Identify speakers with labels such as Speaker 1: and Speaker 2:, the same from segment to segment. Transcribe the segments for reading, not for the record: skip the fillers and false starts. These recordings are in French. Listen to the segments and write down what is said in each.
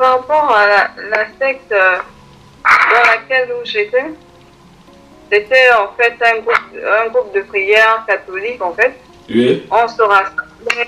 Speaker 1: par rapport à la secte dans laquelle j'étais, c'était en fait un groupe de prière catholique en fait.
Speaker 2: Oui.
Speaker 1: On se rassemblait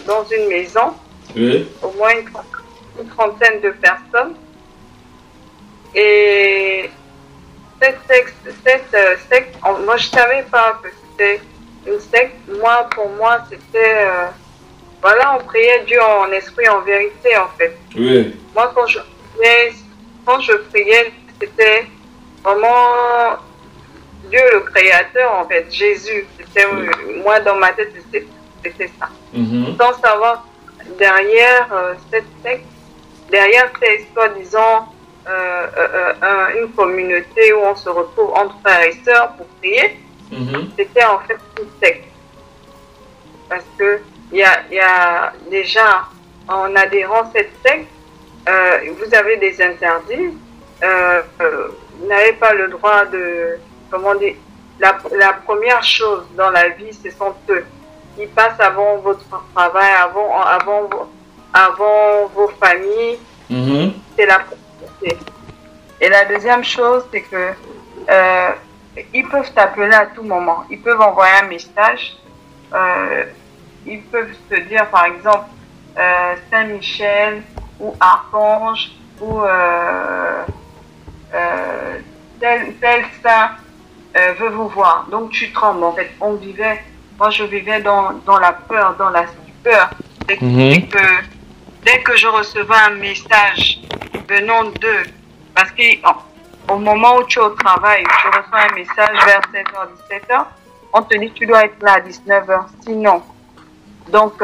Speaker 1: dans une maison,
Speaker 2: Oui.
Speaker 1: au moins une trentaine de personnes. Et cette secte, moi je savais pas que c'était une secte. Moi, pour moi, c'était, voilà, on priait Dieu en esprit, en vérité en fait.
Speaker 2: Oui.
Speaker 1: Moi, quand je priais, c'était vraiment Dieu le Créateur en fait, Jésus. C'était, moi dans ma tête, c'était ça. Sans savoir derrière cette secte, derrière ces soi-disant une communauté où on se retrouve entre frères et sœurs pour prier, c'était en fait une secte. Parce que il y a déjà, en adhérant à cette secte, vous avez des interdits, vous n'avez pas le droit de, comment dire, la première chose dans la vie, ce sont eux. Ils passent avant votre travail, avant vos familles. C'est la première. Et la deuxième chose, c'est que ils peuvent t'appeler à tout moment. Ils peuvent envoyer un message. Ils peuvent te dire, par exemple, Saint-Michel ou Archange ou tel saint veut vous voir. Donc tu trembles. En fait, moi je vivais dans la peur, dans la stupeur. Dès que je recevais un message venant d'eux, parce qu'au moment où tu es au travail, tu reçois un message vers 7h, 17h, on te dit tu dois être là à 19h, sinon. Donc,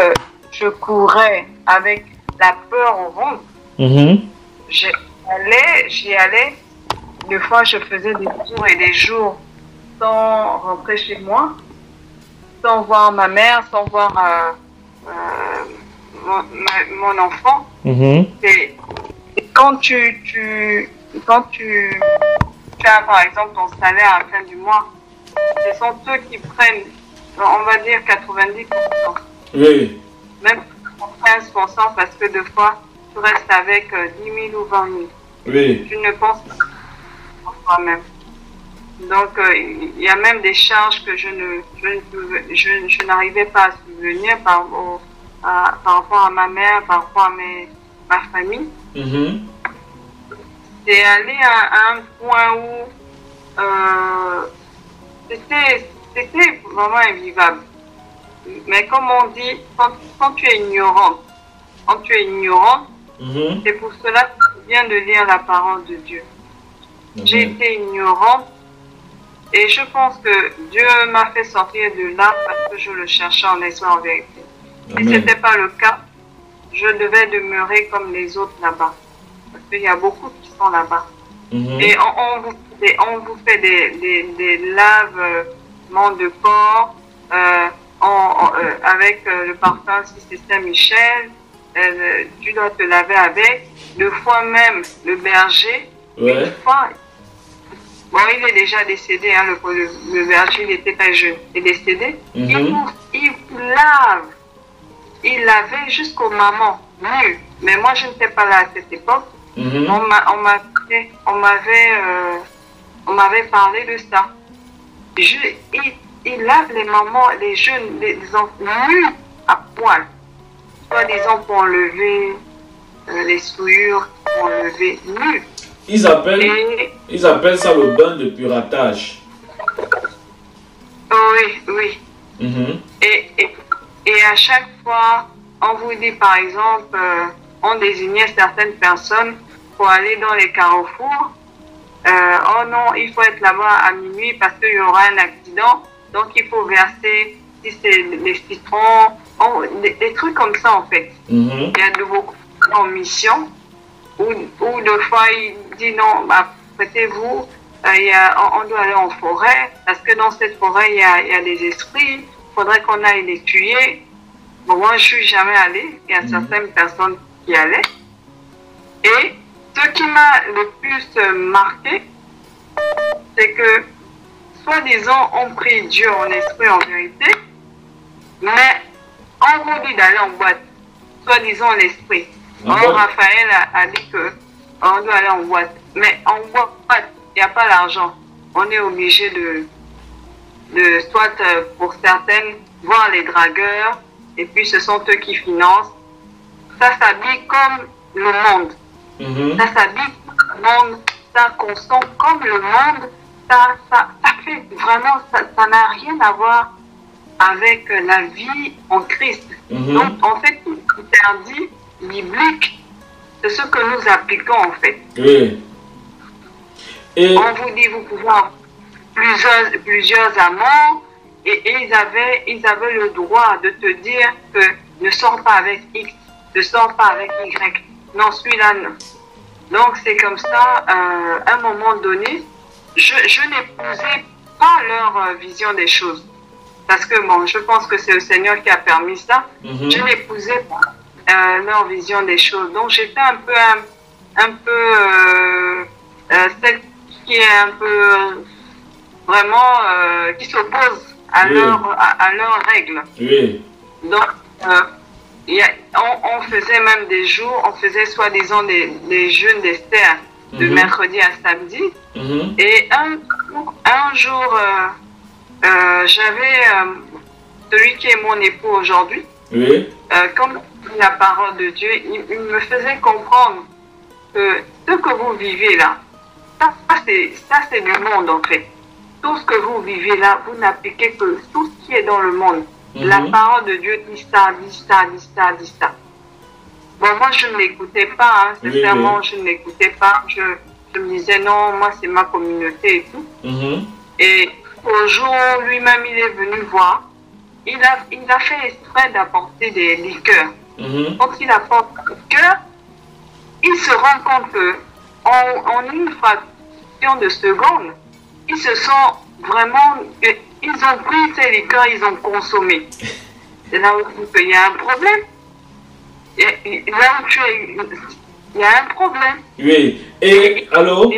Speaker 1: je courais avec la peur au ventre. J'y allais. Des fois, je faisais des jours et des jours sans rentrer chez moi, sans voir ma mère, sans voir mon enfant. Et quand tu as, par exemple, ton salaire à la fin du mois, ce sont eux qui prennent, on va dire 90%.
Speaker 2: Oui.
Speaker 1: Même 15%, parce que des fois, tu restes avec 10 000 ou 20 000.
Speaker 2: Oui.
Speaker 1: Tu ne penses pas pour toi-même. Donc, il y a même des charges que je n'arrivais pas à subvenir par rapport à ma mère, par rapport à ma famille. C'est aller à un point où c'était vraiment invivable. Mais comme on dit, quand tu es ignorante, c'est pour cela que c'est bien de lire la parole de Dieu. J'ai été ignorante et je pense que Dieu m'a fait sortir de là parce que je le cherchais en esprit, en vérité. Si ce n'était pas le cas, je devais demeurer comme les autres là-bas. Parce qu'il y a beaucoup qui sont là-bas. Et on vous fait des lavements de corps avec le parfum, si c'est Saint-Michel, tu dois te laver avec. Deux fois même, le berger, une fois, bon, il est déjà décédé, hein, le berger, il était très jeune, il est décédé. Il lavait jusqu'aux mamans, nues. Mais moi, je n'étais pas là à cette époque. On m'avait parlé de ça. Il lave les mamans, les jeunes, les enfants nus à poil. Soi-disant pour enlever les souillures, pour enlever nus.
Speaker 2: Ils appellent ça le bain de piratage.
Speaker 1: Oui. Et à chaque fois, on vous dit par exemple, on désignait certaines personnes pour aller dans les carrefours. Oh non, il faut être là-bas à minuit parce qu'il y aura un accident. Donc il faut verser, si c'est les citrons, des trucs comme ça en fait. Il y a de beaucoup en mission. Ou deux fois il dit non, prêtez-vous, on doit aller en forêt, parce que dans cette forêt il y a des esprits, il faudrait qu'on aille les tuer. Bon, moi je suis jamais allée, il y a certaines personnes qui allaient. Et ce qui m'a le plus marqué, c'est que, soi-disant, on prie Dieu en esprit, en vérité, mais on vous dit d'aller en boîte, soi-disant l'esprit. Alors, Raphaël a dit qu'on doit aller en boîte. Mais en boîte, il n'y a pas l'argent. On est obligé de soit pour certaines, voir les dragueurs, et puis ce sont eux qui financent. Ça s'habille comme le monde. Ça s'habille comme le monde, ça consomme comme le monde. Ça fait vraiment, ça n'a rien à voir avec la vie en Christ. Donc, en fait, tout interdit biblique, c'est ce que nous appliquons, en fait.
Speaker 2: Oui. Et
Speaker 1: on vous dit, vous pouvez avoir plusieurs amants, et ils avaient le droit de te dire que ne sors pas avec X, ne sors pas avec Y. Non, celui-là, non. Donc, c'est comme ça, à un moment donné, je n'épousais pas leur vision des choses. Parce que, bon, je pense que c'est le Seigneur qui a permis ça. Je n'épousais pas leur vision des choses. Donc, j'étais un peu celle qui est un peu vraiment qui s'oppose à leurs règles.
Speaker 2: Oui.
Speaker 1: Donc, on faisait même des jours, on faisait soi-disant des jeûnes d'Esther de mercredi à samedi. Et un jour, j'avais celui qui est mon époux aujourd'hui, comme la parole de Dieu, il me faisait comprendre que ce que vous vivez là, ça c'est du monde en fait. Tout ce que vous vivez là, vous n'appliquez que tout ce qui est dans le monde. La parole de Dieu dit ça, dit ça, dit ça, dit ça. Bon, moi je ne l'écoutais pas, hein, sincèrement, je ne l'écoutais pas. Je me disais non, moi c'est ma communauté et tout. Et au jour où lui-même il est venu voir, il a fait exprès d'apporter des liqueurs. Quand il apporte des liqueurs, il se rend compte que en une fraction de seconde, ils se sont vraiment, ils ont pris ces liqueurs, ils ont consommé. C'est là où il y a un problème. Et là où il y a un problème.
Speaker 2: Oui. Et allô?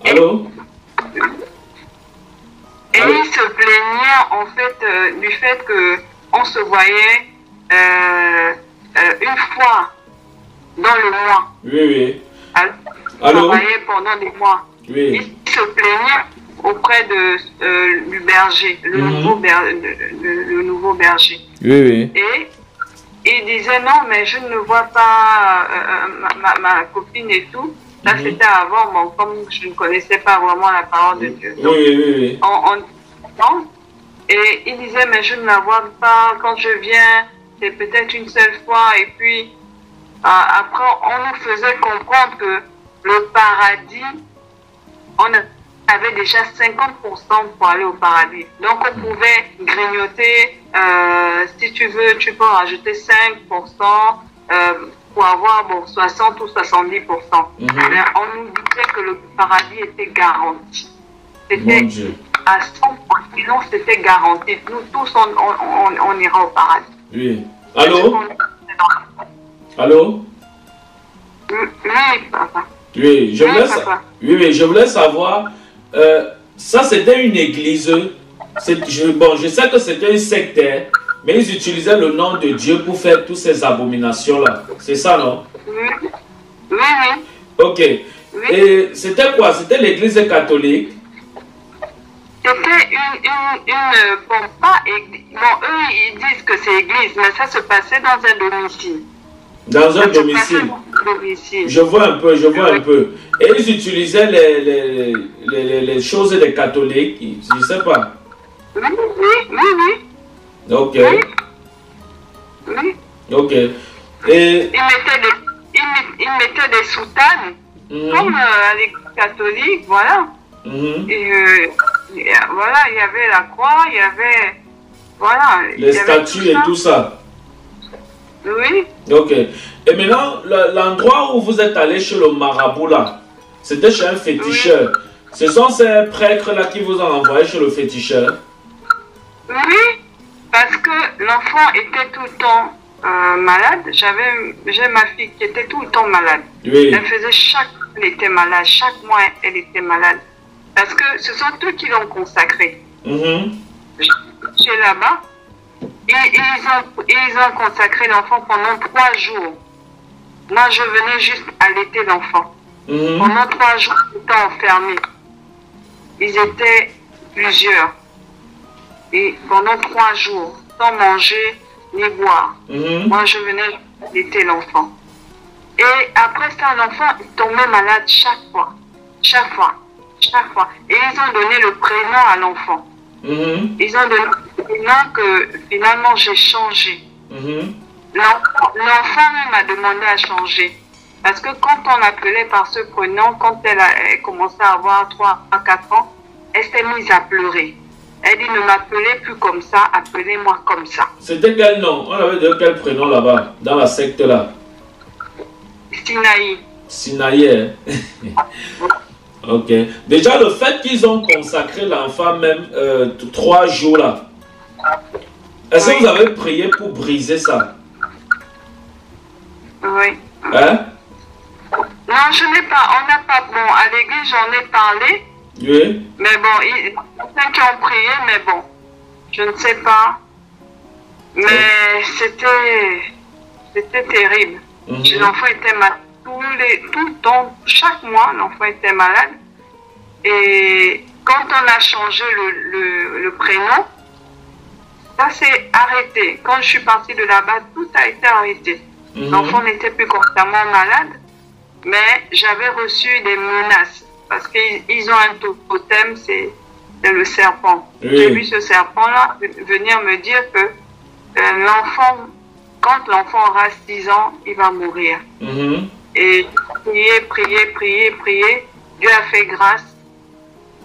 Speaker 2: Allô?
Speaker 1: Et il se plaignait en fait du fait que on se voyait une fois dans le mois.
Speaker 2: Oui.
Speaker 1: On travaillait pendant des mois.
Speaker 2: Oui.
Speaker 1: Il se plaignait auprès du berger, le nouveau berger.
Speaker 2: Oui.
Speaker 1: Et il disait non, mais je ne vois pas ma copine et tout. Là, c'était avant, bon, comme je ne connaissais pas vraiment la parole de Dieu. Donc,
Speaker 2: oui.
Speaker 1: Et il disait, mais je ne la vois pas. Quand je viens, c'est peut-être une seule fois. Et puis, après, on nous faisait comprendre que le paradis, on avait déjà 50% pour aller au paradis. Donc, on pouvait grignoter. Si tu veux, tu peux rajouter 5%. Pour avoir 60 ou 70%. On nous disait que le paradis était garanti. C'était à 100%, c'était garanti. Nous tous, on ira au paradis.
Speaker 2: Oui. Allô? Allô?
Speaker 1: Oui, papa.
Speaker 2: Oui, je voulais savoir, ça c'était une église, je sais que c'était un sectaire, mais ils utilisaient le nom de Dieu pour faire toutes ces abominations-là. C'est ça, non?
Speaker 1: Oui.
Speaker 2: Ok. Oui. Et c'était quoi? C'était l'église catholique?
Speaker 1: C'était bon, pas église. Bon, eux, ils disent que c'est église, mais ça se passait dans un domicile.
Speaker 2: Dans un domicile. Je vois un peu. Et ils utilisaient les choses des catholiques, je ne sais pas.
Speaker 1: Oui.
Speaker 2: Ok.
Speaker 1: Oui.
Speaker 2: Ok. Et
Speaker 1: ils mettaient des soutanes, comme à l'église catholique, voilà. Et voilà, il y avait la croix, il y avait, voilà.
Speaker 2: Les statues et tout ça.
Speaker 1: Oui.
Speaker 2: Ok. Et maintenant, l'endroit où vous êtes allé chez le marabout là, c'était chez un féticheur. Oui. Ce sont ces prêtres là qui vous ont envoyé chez le féticheur?
Speaker 1: Oui. Parce que l'enfant était tout le temps malade. J'ai ma fille qui était tout le temps malade.
Speaker 2: Oui.
Speaker 1: Elle était malade. Chaque mois, elle était malade. Parce que ce sont eux qui l'ont consacrée. Chez là-bas, ils ont consacré l'enfant pendant 3 jours. Moi, je venais juste allaiter l'enfant. Pendant 3 jours, ils étaient enfermés. Ils étaient plusieurs. Et pendant 3 jours, sans manger ni boire. Moi, je venais allaiter l'enfant. Et après ça, l'enfant tombait malade chaque fois. Chaque fois. Chaque fois. Et ils ont donné le prénom à l'enfant. Ils ont donné le prénom que finalement j'ai changé. L'enfant même a demandé à changer. Parce que quand on l'appelait par ce prénom, quand elle commençait à avoir 3 à 4 ans, elle s'est mise à pleurer. Elle dit, ne m'appelez plus comme ça, appelez-moi comme ça.
Speaker 2: C'était quel nom? On avait de quel prénom là-bas, dans la secte là?
Speaker 1: Sinaï.
Speaker 2: Sinaï, hein? Ok. Déjà, le fait qu'ils ont consacré l'enfant même 3 jours là, est-ce que vous avez prié pour briser ça?
Speaker 1: Oui.
Speaker 2: Hein?
Speaker 1: Non, je n'ai pas. On n'a pas. Bon, à l'église, j'en ai parlé.
Speaker 2: Oui.
Speaker 1: Mais bon, il y a certains qui ont prié, mais bon, je ne sais pas. Mais c'était terrible. L'enfant était malade. Tout le temps, chaque mois, l'enfant était malade. Et quand on a changé le prénom, ça s'est arrêté. Quand je suis partie de là-bas, tout a été arrêté. L'enfant n'était plus constamment malade, mais j'avais reçu des menaces. Parce qu'ils ont un totem, c'est le serpent. Oui. J'ai vu ce serpent-là venir me dire que l'enfant, quand l'enfant aura 6 ans, il va mourir. Et prier. Dieu a fait grâce.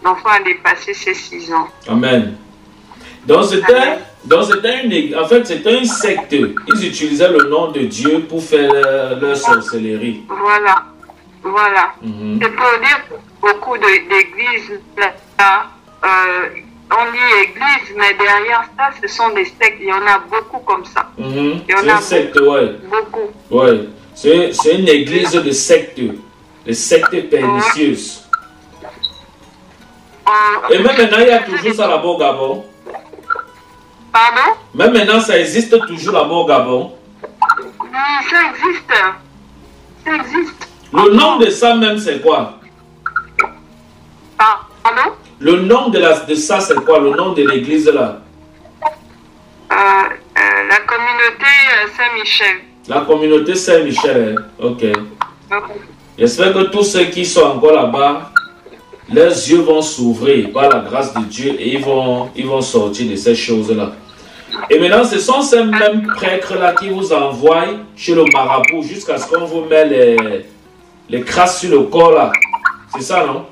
Speaker 1: L'enfant a dépassé ses 6 ans.
Speaker 2: Amen. Donc c'était une secte. Ils utilisaient le nom de Dieu pour faire leur sorcellerie.
Speaker 1: Voilà. C'est pour dire que beaucoup d'églises, on dit église, mais derrière ça, ce sont des sectes. Il y en a beaucoup comme ça. Il y en a une
Speaker 2: secte, beaucoup. Ouais. C'est une église de sectes. De sectes pernicieuses. Et même maintenant, il y a toujours ça là-bas au Gabon.
Speaker 1: Pardon?
Speaker 2: Même maintenant, ça existe toujours là-bas au Gabon.
Speaker 1: Oui, ça existe. Ça existe.
Speaker 2: Le nom de ça même, c'est quoi?
Speaker 1: Pardon?
Speaker 2: Le nom de ça, c'est quoi? Le nom de l'église là?
Speaker 1: La communauté Saint-Michel.
Speaker 2: La communauté Saint-Michel, ok. J'espère que tous ceux qui sont encore là-bas, leurs yeux vont s'ouvrir par la grâce de Dieu et ils vont sortir de ces choses-là. Et maintenant, ce sont ces mêmes prêtres-là qui vous envoient chez le marabout jusqu'à ce qu'on vous met les crasses sur le corps là. C'est ça, non?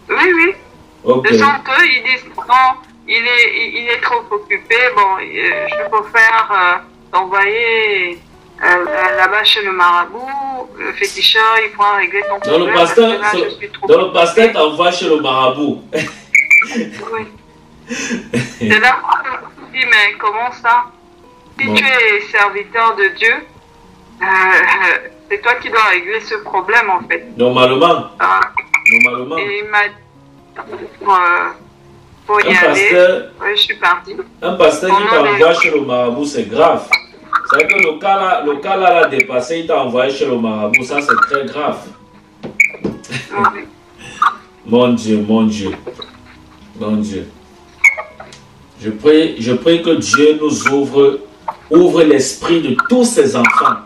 Speaker 1: Oui.
Speaker 2: Okay.
Speaker 1: Ce sont eux, ils disent non, il est trop occupé, bon, je préfère t'envoyer là-bas chez le marabout, le féticheur, il pourra régler ton problème.
Speaker 2: Donc le pasteur t'envoie chez le marabout.
Speaker 1: Oui. C'est là qu'on se dit, mais comment ça? Si tu es serviteur de Dieu, c'est toi qui dois régler ce problème en fait.
Speaker 2: Normalement.
Speaker 1: Et il m'a dit pour y aller. Oui, je suis partie.
Speaker 2: Un pasteur qui t'envoie chez le marabout, c'est grave. C'est vrai que le cas là l'a dépassé, il t'a envoyé chez le marabout, ça c'est très grave.
Speaker 1: Oui.
Speaker 2: Mon Dieu. Je prie que Dieu nous ouvre l'esprit de tous ces enfants.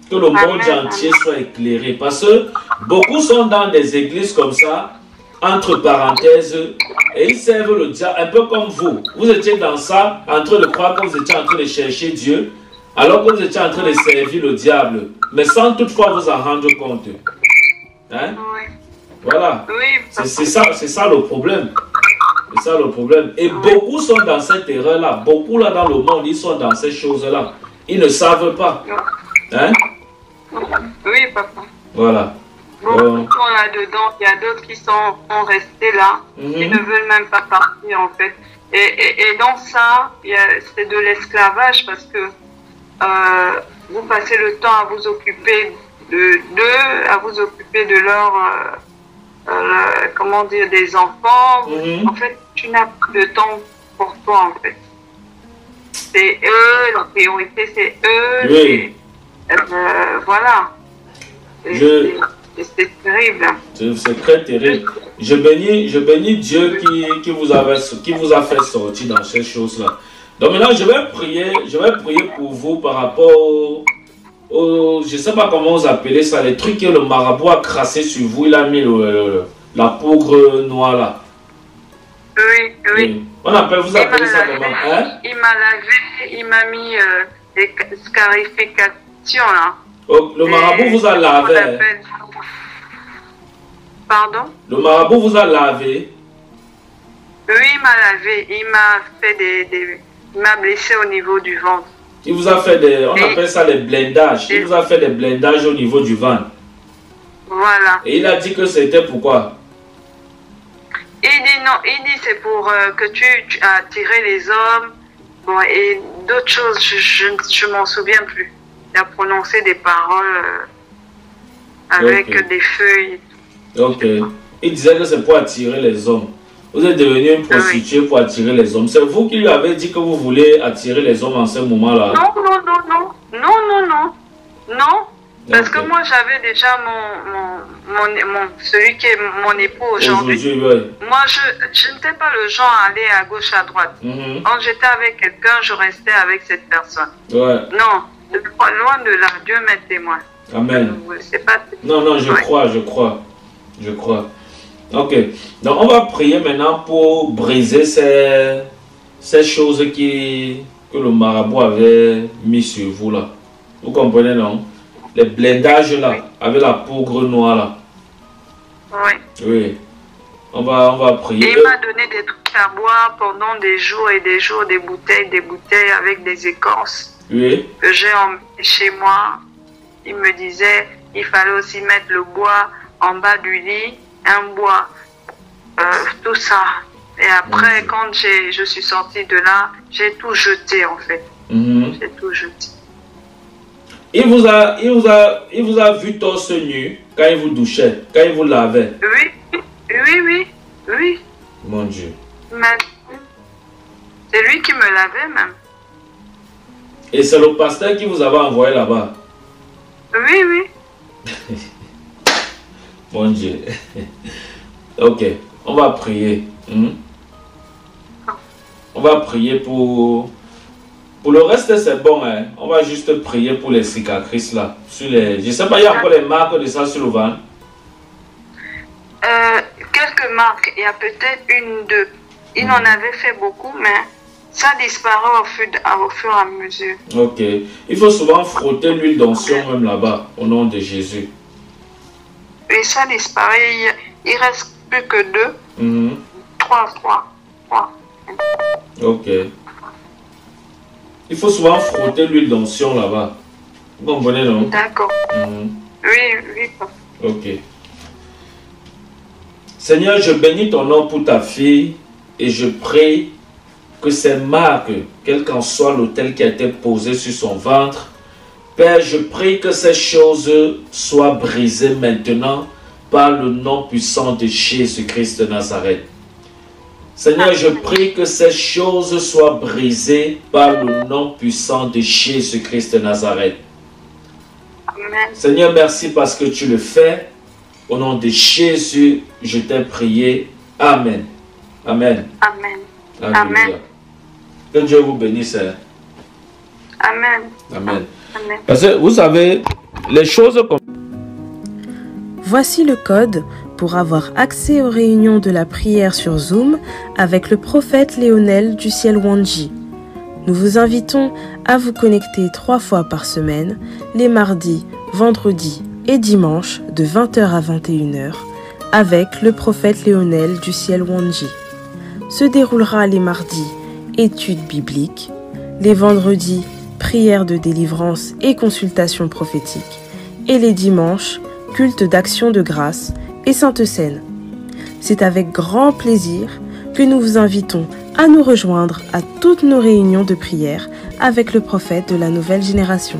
Speaker 2: Que le monde entier soit éclairé. Parce que beaucoup sont dans des églises comme ça, entre parenthèses, et ils servent le diable, un peu comme vous. Vous étiez dans ça, en train de croire que vous étiez en train de chercher Dieu, alors que vous étiez en train de servir le diable, mais sans toutefois vous en rendre compte. Hein?
Speaker 1: Oui.
Speaker 2: Voilà.
Speaker 1: Oui.
Speaker 2: C'est ça le problème. C'est ça le problème. Et beaucoup sont dans cette erreur-là. Beaucoup là dans le monde, ils sont dans ces choses-là. Ils ne savent pas. Hein?
Speaker 1: Oui, papa.
Speaker 2: Voilà.
Speaker 1: Beaucoup sont là-dedans. Il y a d'autres qui sont restés là. Qui ne veulent même pas partir, en fait. Et dans ça, c'est de l'esclavage parce que vous passez le temps à vous occuper d'eux, à vous occuper de leur... comment dire, des enfants. En fait, tu n'as plus de temps pour toi, en fait. C'est eux, la priorité, c'est eux.
Speaker 2: Oui.
Speaker 1: Voilà. C'est terrible.
Speaker 2: C'est très terrible. Je bénis Dieu qui vous a fait sortir dans ces choses-là. Donc maintenant, je vais prier pour vous par rapport je ne sais pas comment vous appelez ça, les trucs que le marabout a crassé sur vous, il a mis la poudre noire là.
Speaker 1: Oui.
Speaker 2: Vous appelez ça comment, hein?
Speaker 1: Il m'a lavé, il m'a mis des scarifications là.
Speaker 2: Oh, le marabout vous a lavé.
Speaker 1: Pardon?
Speaker 2: Le marabout vous a lavé?
Speaker 1: Oui, il m'a lavé. Il m'a fait il m'a blessé au niveau du ventre.
Speaker 2: Il vous a fait on appelle ça les blindages. Il vous a fait des blindages au niveau du ventre.
Speaker 1: Voilà.
Speaker 2: Et il a dit que c'était pourquoi?
Speaker 1: Il dit non, il dit c'est pour que tu as attiré les hommes. Bon, et d'autres choses, je m'en souviens plus. Il a prononcé des paroles avec des feuilles.
Speaker 2: Ok. Il disait que c'est pour attirer les hommes. Vous êtes devenu une prostituée pour attirer les hommes. C'est vous qui lui avez dit que vous voulez attirer les hommes en ce moment-là?
Speaker 1: Non. Parce que moi, j'avais déjà celui qui est mon époux aujourd'hui. Moi, je n'étais pas le genre à aller à gauche, à droite. Quand j'étais avec quelqu'un, je restais avec cette personne.
Speaker 2: Ouais.
Speaker 1: Non, loin de là, Dieu m'est témoin.
Speaker 2: Amen. Non, je crois. Ok. Donc, on va prier maintenant pour briser ces choses que le marabout avait mis sur vous là. Vous comprenez, non? Les blindages là, avec la poudre noire là. Oui. On va prier.
Speaker 1: Et il m'a donné des trucs à boire pendant des jours et des jours, des bouteilles avec des écorces.
Speaker 2: Oui.
Speaker 1: Que j'ai emmené chez moi. Il me disait, il fallait aussi mettre le bois en bas du lit, un bois, tout ça. Et après, quand je suis sortie de là, j'ai tout jeté en fait. J'ai tout jeté.
Speaker 2: Il vous a vu torse nu quand il vous douchait, quand il vous lavait.
Speaker 1: Oui.
Speaker 2: Mon Dieu.
Speaker 1: C'est lui qui me lavait même.
Speaker 2: Et c'est le pasteur qui vous avait envoyé là-bas?
Speaker 1: Oui.
Speaker 2: Mon Dieu. Ok, on va prier. On va prier pour le reste, c'est bon. Hein? On va juste prier pour les cicatrices là. Je ne sais pas, il y a encore les marques de ça sur le ventre.
Speaker 1: Quelques marques, il y a peut-être une, deux. Il en avait fait beaucoup, mais ça disparaît au fur et à mesure.
Speaker 2: Ok. Il faut souvent frotter l'huile d'onction même là-bas, au nom de Jésus.
Speaker 1: Et ça disparaît. Il reste plus que deux. Trois.
Speaker 2: Ok. Il faut souvent frotter l'huile d'onction là-bas. Vous comprenez, non?
Speaker 1: D'accord. Oui.
Speaker 2: Ok. Seigneur, je bénis ton nom pour ta fille et je prie que ces marques, quel qu'en soit l'autel qui a été posé sur son ventre, Père, je prie que ces choses soient brisées maintenant par le nom puissant de Jésus-Christ de Nazareth. Seigneur, je prie que ces choses soient brisées par le nom puissant de Jésus-Christ de Nazareth.
Speaker 1: Amen.
Speaker 2: Seigneur, merci parce que tu le fais. Au nom de Jésus, je t'ai prié. Amen. Amen.
Speaker 1: Amen.
Speaker 2: Que Dieu vous bénisse.
Speaker 1: Amen.
Speaker 2: Parce que vous savez, les choses comme...
Speaker 3: Voici le code pour avoir accès aux réunions de la prière sur Zoom avec le prophète Léonel du ciel Wanji. Nous vous invitons à vous connecter 3 fois par semaine, les mardis, vendredis et dimanches de 20h à 21h avec le prophète Léonel du ciel Wanji. Se déroulera les mardis, études bibliques, les vendredis, prières de délivrance et consultations prophétiques, et les dimanches, culte d'action de grâce et Sainte Seine. C'est avec grand plaisir que nous vous invitons à nous rejoindre à toutes nos réunions de prière avec le prophète de la nouvelle génération.